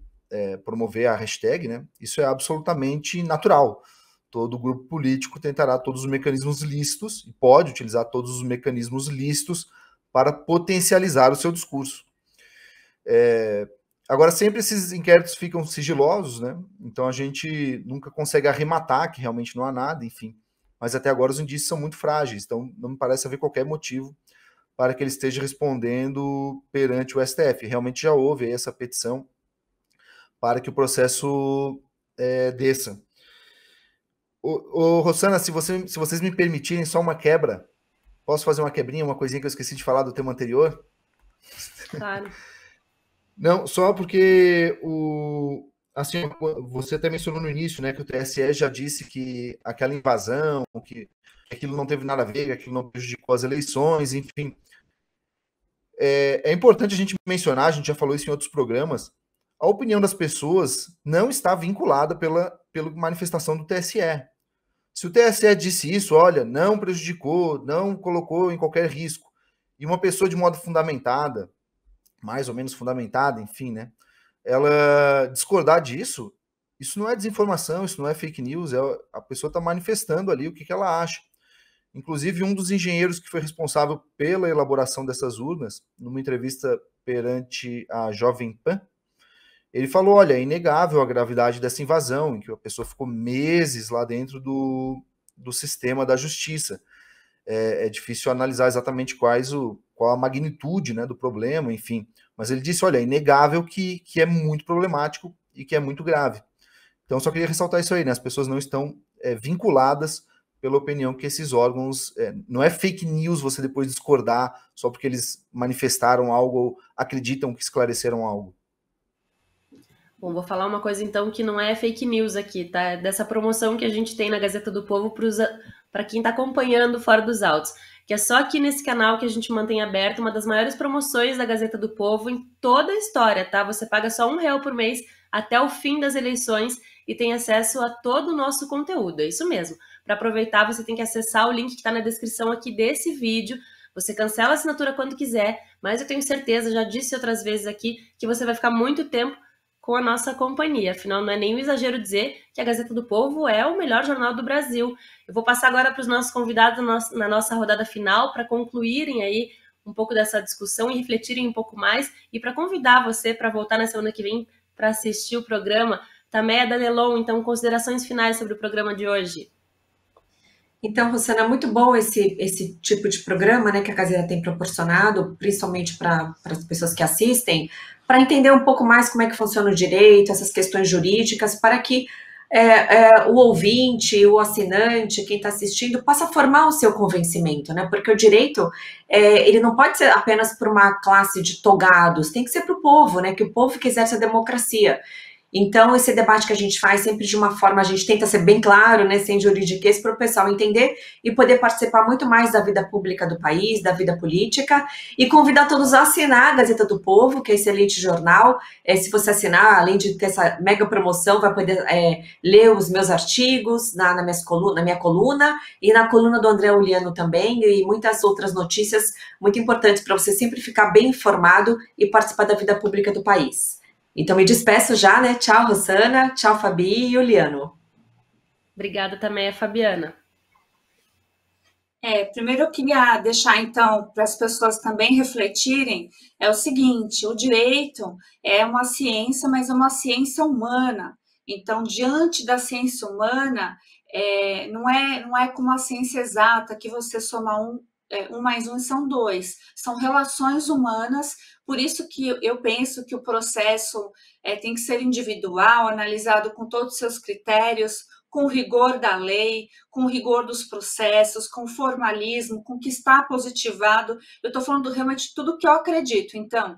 promover a hashtag, né? Isso é absolutamente natural. Todo grupo político tentará todos os mecanismos lícitos, e pode utilizar todos os mecanismos lícitos para potencializar o seu discurso. Agora, sempre esses inquéritos ficam sigilosos, né? Então a gente nunca consegue arrematar que realmente não há nada, enfim. Mas até agora os indícios são muito frágeis, então não me parece haver qualquer motivo para que ele esteja respondendo perante o STF. Realmente já houve aí essa petição para que o processo desça. Rosana, se vocês me permitirem só uma quebra, posso fazer uma quebrinha, uma coisinha que eu esqueci de falar do tema anterior? Claro. Não, só porque assim, você até mencionou no início, né, que o TSE já disse que aquela invasão, que aquilo não teve nada a ver, que aquilo não prejudicou as eleições, enfim. É importante a gente mencionar, a gente já falou isso em outros programas, a opinião das pessoas não está vinculada pela manifestação do TSE. Se o TSE disse isso, olha, não prejudicou, não colocou em qualquer risco, e uma pessoa de modo fundamentada, mais ou menos fundamentada, enfim, né, ela discordar disso, isso não é desinformação, isso não é fake news, a pessoa está manifestando ali o que ela acha. Inclusive, um dos engenheiros que foi responsável pela elaboração dessas urnas, numa entrevista perante a Jovem Pan, ele falou, olha, é inegável a gravidade dessa invasão, em que a pessoa ficou meses lá dentro do sistema da justiça. É difícil analisar exatamente qual a magnitude, né, do problema, enfim. Mas ele disse, olha, é inegável que é muito problemático e que é muito grave. Então, só queria ressaltar isso aí, né? As pessoas não estão vinculadas pela opinião que esses órgãos... não é fake news você depois discordar só porque eles manifestaram algo ou acreditam que esclareceram algo. Bom, vou falar uma coisa então que não é fake news aqui, tá? Dessa promoção que a gente tem na Gazeta do Povo para quem está acompanhando Fora dos Autos, que é só aqui nesse canal que a gente mantém aberto uma das maiores promoções da Gazeta do Povo em toda a história, tá? Você paga só R$1 por mês até o fim das eleições e tem acesso a todo o nosso conteúdo, é isso mesmo. Para aproveitar, você tem que acessar o link que está na descrição aqui desse vídeo. Você cancela a assinatura quando quiser, mas eu tenho certeza, já disse outras vezes aqui, que você vai ficar muito tempo com a nossa companhia. Afinal, não é nenhum exagero dizer que a Gazeta do Povo é o melhor jornal do Brasil. Eu vou passar agora para os nossos convidados na nossa rodada final para concluírem aí um pouco dessa discussão e refletirem um pouco mais e para convidar você para voltar na semana que vem para assistir o programa. Tameia Danelon, então, considerações finais sobre o programa de hoje. Então, Rosana, é muito bom esse tipo de programa, né, que a Gazeta tem proporcionado, principalmente para as pessoas que assistem, para entender um pouco mais como é que funciona o direito, essas questões jurídicas, para que o ouvinte, o assinante, quem está assistindo, possa formar o seu convencimento, né? Porque o direito, ele não pode ser apenas para uma classe de togados, tem que ser para o povo, né? Que o povo que exerce a democracia. Então, esse debate que a gente faz sempre de uma forma, a gente tenta ser bem claro, né, sem juridiquês, para o pessoal entender e poder participar muito mais da vida pública do país, da vida política, e convidar todos a assinar a Gazeta do Povo, que é excelente jornal. Se você assinar, além de ter essa mega promoção, vai poder ler os meus artigos na minha coluna, e na coluna do André Uliano também, e muitas outras notícias muito importantes para você sempre ficar bem informado e participar da vida pública do país. Então, me despeço já, né? Tchau, Rosana. Tchau, Fabi e Juliano. Obrigada também, Fabiana. Primeiro eu queria deixar, então, para as pessoas também refletirem, é o seguinte, o direito é uma ciência, mas é uma ciência humana. Então, diante da ciência humana, não é como a ciência exata, que você soma um mais um são dois. São relações humanas, por isso que eu penso que o processo tem que ser individual, analisado com todos os seus critérios, com o rigor da lei, com o rigor dos processos, com o formalismo, com o que está positivado. Eu estou falando realmente de tudo que eu acredito. Então,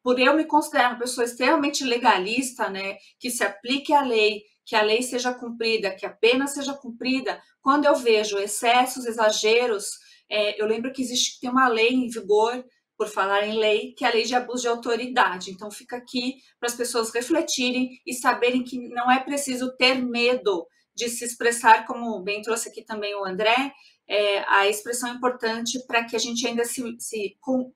por eu me considerar uma pessoa extremamente legalista, né, que se aplique a lei, que a lei seja cumprida, que a pena seja cumprida, quando eu vejo excessos, exageros, eu lembro que tem uma lei em vigor, por falar em lei, que é a lei de abuso de autoridade. Então, fica aqui para as pessoas refletirem e saberem que não é preciso ter medo de se expressar, como bem trouxe aqui também o André, a expressão é importante para que a gente ainda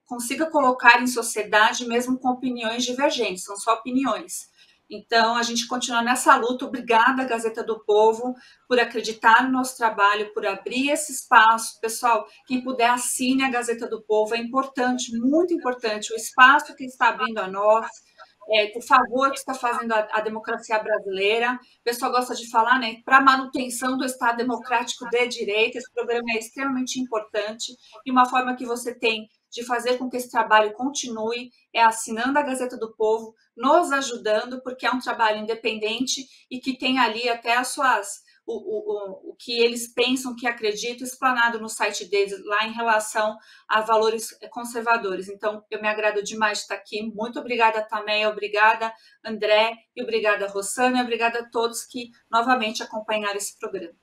consiga colocar em sociedade, mesmo com opiniões divergentes, são só opiniões. Então, a gente continua nessa luta. Obrigada, Gazeta do Povo, por acreditar no nosso trabalho, por abrir esse espaço. Pessoal, quem puder, assine a Gazeta do Povo, é importante, muito importante, o espaço que está abrindo a nós, por favor, que está fazendo a democracia brasileira. O pessoal gosta de falar, né, para a manutenção do Estado democrático de direito. Esse programa é extremamente importante, e uma forma que você tem de fazer com que esse trabalho continue é assinando a Gazeta do Povo, nos ajudando, porque é um trabalho independente e que tem ali até as suas... O que eles pensam, que acreditam, explanado no site deles, lá em relação a valores conservadores. Então, eu me agrado demais de estar aqui. Muito obrigada, Tameia, obrigada, André, e obrigada, Rossana, e obrigada a todos que novamente acompanharam esse programa.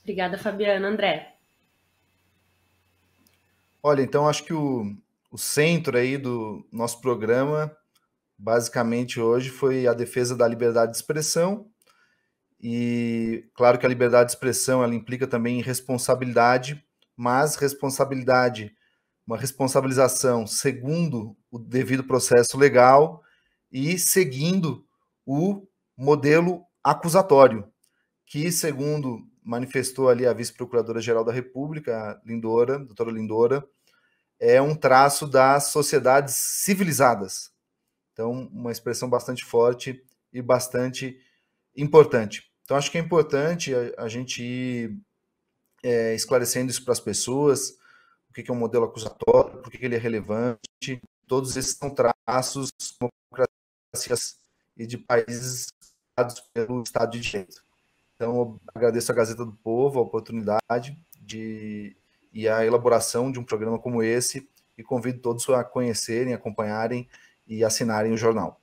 Obrigada, Fabiana. André? Olha, então acho que o centro aí do nosso programa, basicamente hoje, foi a defesa da liberdade de expressão. E claro que a liberdade de expressão ela implica também responsabilidade, mas uma responsabilização segundo o devido processo legal e seguindo o modelo acusatório, que, segundo manifestou ali a vice-procuradora-geral da República, a doutora Lindora, é um traço das sociedades civilizadas. Então, uma expressão bastante forte e bastante importante. Então, acho que é importante a gente ir esclarecendo isso para as pessoas, o que é um modelo acusatório, por que ele é relevante. Todos esses são traços de democracias e de países pelo Estado de Direito. Então, eu agradeço a Gazeta do Povo a oportunidade e a elaboração de um programa como esse, e convido todos a conhecerem, acompanharem e assinarem o jornal.